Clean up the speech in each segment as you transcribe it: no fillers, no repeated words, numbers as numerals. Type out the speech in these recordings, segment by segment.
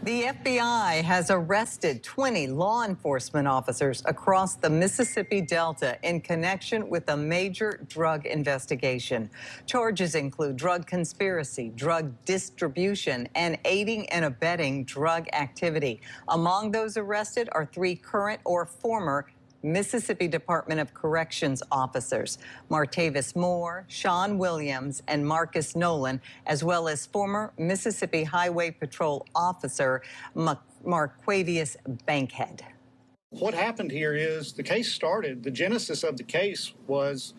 The FBI has arrested 20 law enforcement officers across the Mississippi Delta in connection with a major drug investigation. Charges include drug conspiracy, drug distribution, and aiding and abetting drug activity. Among those arrested are 3 current or former Mississippi Department of Corrections officers, Martavis Moore, Sean Williams, and Marcus Nolan, as well as former Mississippi Highway Patrol officer Marquavius Bankhead. What happened here is the case started, the genesis of the case was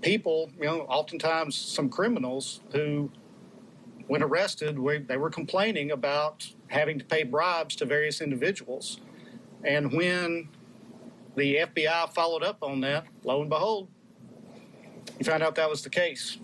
people, oftentimes some criminals who, when arrested, they were complaining about having to pay bribes to various individuals. And when the FBI followed up on that, lo and behold, you found out that was the case.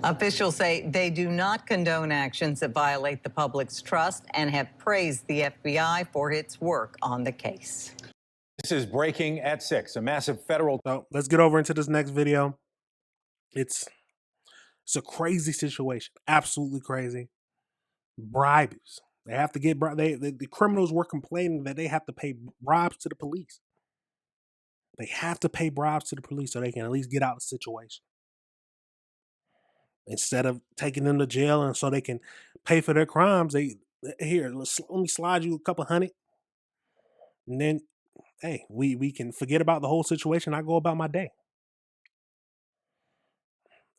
Officials say they do not condone actions that violate the public's trust and have praised the FBI for its work on the case. This is breaking at 6. A massive federal... So let's get over into this next video. It's a crazy situation. Absolutely crazy. Bribes. They have to get... The criminals were complaining that they have to pay bribes to the police. They have to pay bribes to the police so they can at least get out of the situation. Instead of taking them to jail and so they can pay for their crimes, let me slide you a couple $100. And then, hey, we can forget about the whole situation. I go about my day.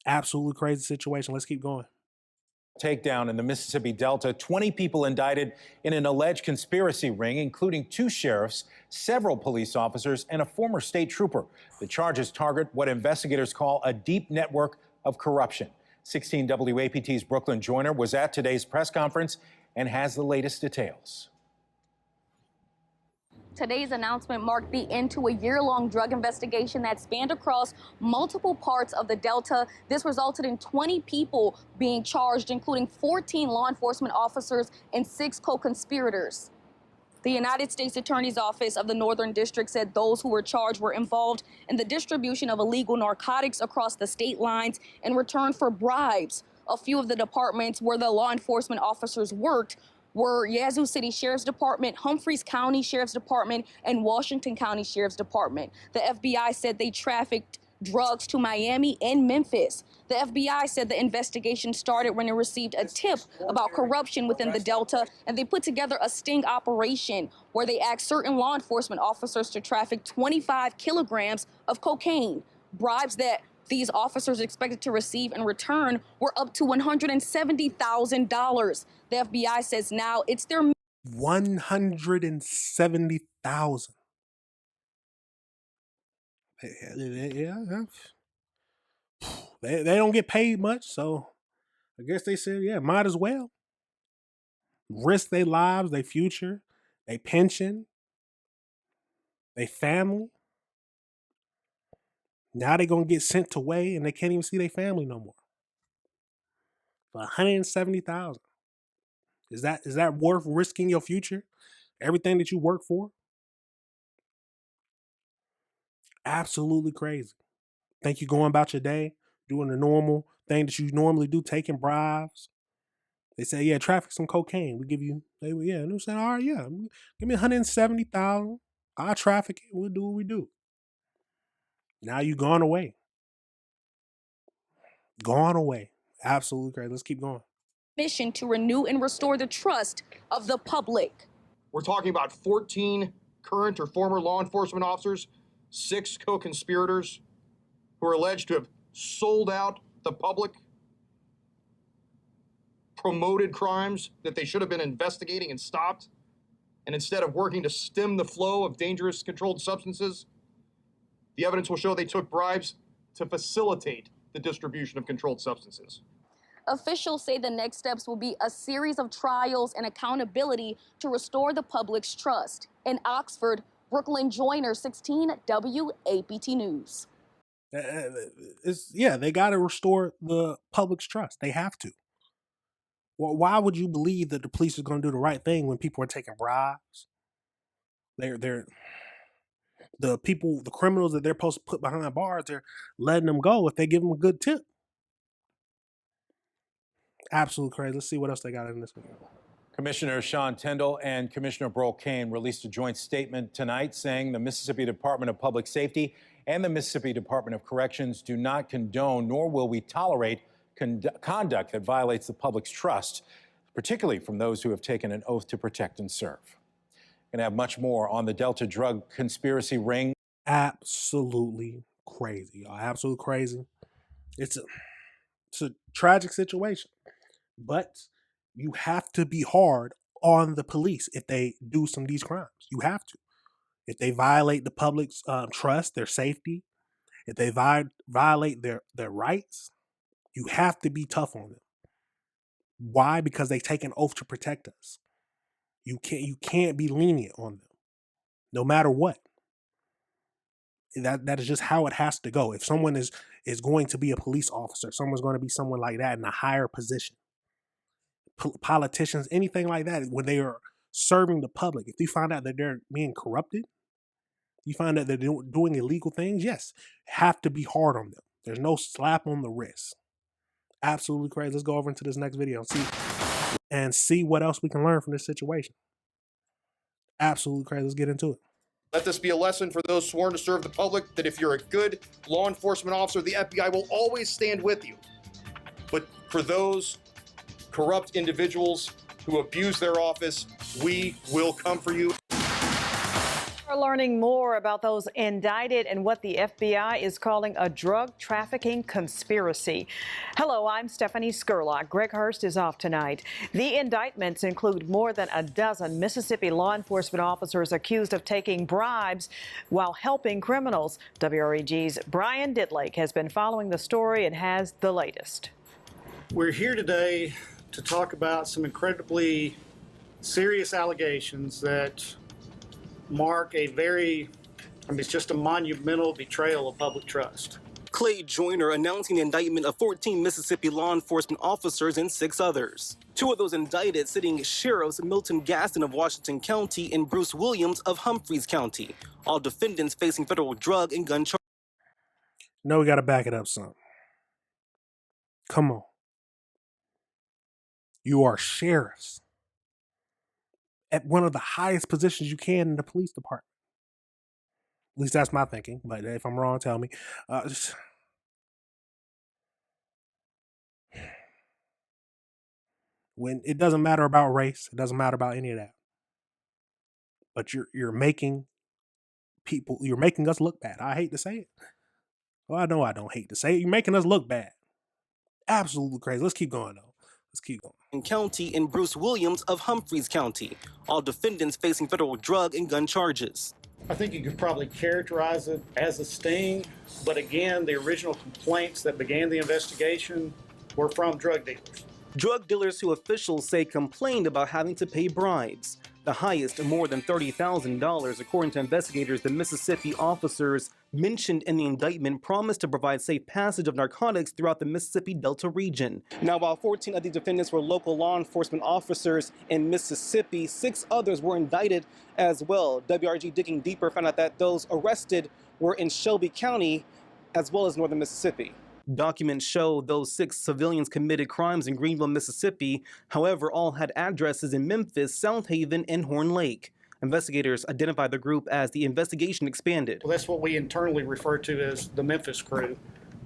Absolutely crazy situation. Let's keep going. Takedown in the Mississippi Delta. 20 people indicted in an alleged conspiracy ring, including 2 sheriffs, several police officers, and a former state trooper. The charges target what investigators call a deep network of corruption. 16 WAPT's Brooklyn Joyner was at today's press conference and has the latest details. Today's announcement marked the end to a year-long drug investigation that spanned across multiple parts of the Delta. This resulted in 20 people being charged, including 14 law enforcement officers and 6 co-conspirators. The United States Attorney's Office of the Northern District said those who were charged were involved in the distribution of illegal narcotics across the state lines in return for bribes. A few of the departments where the law enforcement officers worked were Yazoo City Sheriff's Department, Humphreys County Sheriff's Department, and Washington County Sheriff's Department. The FBI said they trafficked drugs to Miami and Memphis. The FBI said the investigation started when it received a tip about corruption within the Delta, and they put together a sting operation where they asked certain law enforcement officers to traffic 25 kilograms of cocaine. Bribes that these officers expected to receive in return were up to $170,000. The FBI says now it's their $170,000. Yeah. They don't get paid much, so I guess they said, yeah, might as well. Risk their lives, their future, their pension, their family. Now they're going to get sent away and they can't even see their family no more. For $170,000. Is that worth risking your future? Everything that you work for? Absolutely crazy. Think you're going about your day, doing the normal thing that you normally do, taking bribes. They say, yeah, traffic some cocaine. We give you, and they're saying, all right, yeah, give me $170,000. I'll traffic it. We'll do what we do. Now you gone away. Gone away. Absolutely crazy. Let's keep going. Mission to renew and restore the trust of the public. We're talking about 14 current or former law enforcement officers, 6 co-conspirators who are alleged to have sold out the public, promoted crimes that they should have been investigating and stopped, and instead of working to stem the flow of dangerous controlled substances, the evidence will show they took bribes to facilitate the distribution of controlled substances. Officials say the next steps will be a series of trials and accountability to restore the public's trust. In Oxford, Brooklyn Joyner, 16 WAPT News. They got to restore the public's trust. They have to. Well, why would you believe that the police are going to do the right thing when people are taking bribes? The criminals that they're supposed to put behind bars, they're letting them go if they give them a good tip. Absolutely crazy. Let's see what else they got in this video. Commissioner Sean Tindall and Commissioner Burl Cain released a joint statement tonight saying the Mississippi Department of Public Safety and the Mississippi Department of Corrections do not condone, nor will we tolerate conduct that violates the public's trust, particularly from those who have taken an oath to protect and serve. Gonna have much more on the Delta drug conspiracy ring. Absolutely crazy, y'all. Absolutely crazy. It's a tragic situation, but you have to be hard on the police if they do some of these crimes. You have to. If they violate the public's trust, their safety, if they violate their rights, you have to be tough on them. Why? Because they take an oath to protect us. You can't be lenient on them, no matter what. That is just how it has to go. If someone is going to be a police officer, someone's going to be someone like that in a higher position. Politicians, anything like that, when they are serving the public, if you find out that they're being corrupted, you find out they're doing illegal things, yes, have to be hard on them. There's no slap on the wrist. Absolutely crazy. Let's go over into this next video and see what else we can learn from this situation. Absolutely crazy. Let's get into it. Let this be a lesson for those sworn to serve the public that if you're a good law enforcement officer, the FBI will always stand with you. But for those corrupt individuals who abuse their office, we will come for you. We're learning more about those indicted and what the FBI is calling a drug trafficking conspiracy. Hello, I'm Stephanie Skurlock. Greg Hurst is off tonight. The indictments include more than a dozen Mississippi law enforcement officers accused of taking bribes while helping criminals. WREG's Brian Ditlake has been following the story and has the latest. We're here today to talk about some incredibly serious allegations that mark it's just a monumental betrayal of public trust. Clay Joyner announcing the indictment of 14 Mississippi law enforcement officers and 6 others. 2 of those indicted sitting sheriffs Milton Gaston of Washington County and Bruce Williams of Humphreys County. All defendants facing federal drug and gun charges. No, we got to back it up some. Come on. You are sheriffs at one of the highest positions you can in the police department. At least that's my thinking, but if I'm wrong, tell me. When it doesn't matter about race, it doesn't matter about any of that. But you're making us look bad. I hate to say it. Well, I know I don't hate to say it. You're making us look bad. Absolutely crazy. Let's keep going though. Let's keep going. County and Bruce Williams of Humphreys County. All defendants facing federal drug and gun charges. I think you could probably characterize it as a sting, but again, the original complaints that began the investigation were from drug dealers. Drug dealers who officials say complained about having to pay bribes. The highest, more than $30,000, according to investigators. The Mississippi officers mentioned in the indictment promised to provide safe passage of narcotics throughout the Mississippi Delta region. Now, while 14 of these defendants were local law enforcement officers in Mississippi, 6 others were indicted as well. WRG digging deeper found out that those arrested were in Shelby County as well as northern Mississippi. Documents show those 6 civilians committed crimes in Greenville, Mississippi. However, all had addresses in Memphis, South Haven, and Horn Lake. Investigators identified the group as the investigation expanded. Well, that's what we internally refer to as the Memphis crew,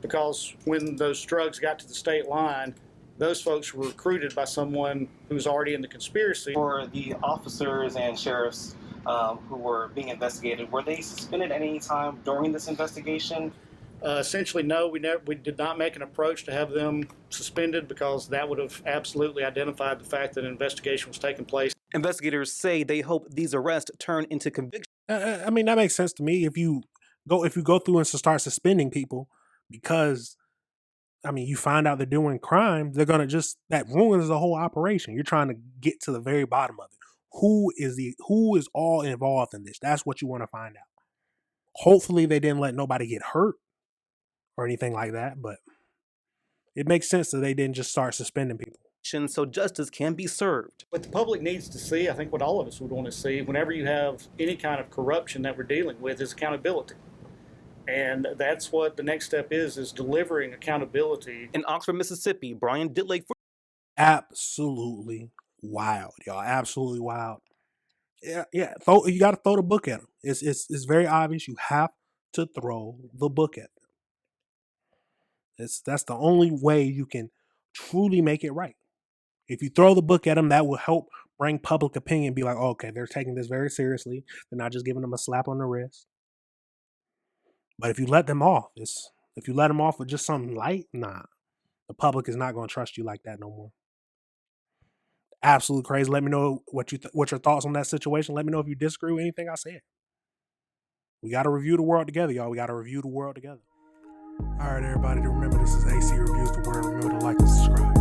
because when those drugs got to the state line, those folks were recruited by someone who was already in the conspiracy. For the officers and sheriffs who were being investigated, were they suspended at any time during this investigation? Essentially, no, we did not make an approach to have them suspended because that would have absolutely identified the fact that an investigation was taking place. Investigators say they hope these arrests turn into convictions. I mean, that makes sense to me. If you go through and start suspending people because, I mean, you find out they're doing crime, they're gonna that ruins the whole operation. You're trying to get to the very bottom of it. Who is all involved in this? That's what you want to find out. Hopefully, they didn't let nobody get hurt or anything like that, but it makes sense that they didn't just start suspending people. So justice can be served. What the public needs to see, I think what all of us would want to see, whenever you have any kind of corruption that we're dealing with, is accountability. And that's what the next step is delivering accountability. In Oxford, Mississippi, Brian Ditlake. Absolutely wild, y'all. Absolutely wild. Yeah. You got to throw the book at them. It's very obvious. You have to throw the book at them. That's the only way you can truly make it right. If you throw the book at them, that will help bring public opinion. Be like, oh, okay, they're taking this very seriously. They're not just giving them a slap on the wrist. But if you let them off, if you let them off with just something light, nah, the public is not going to trust you like that no more. Absolutely crazy. Let me know what your thoughts on that situation. Let me know if you disagree with anything I said. We got to review the world together, y'all. We got to review the world together. All right, everybody. Remember, this is AC Reviews the World. Remember to like and subscribe.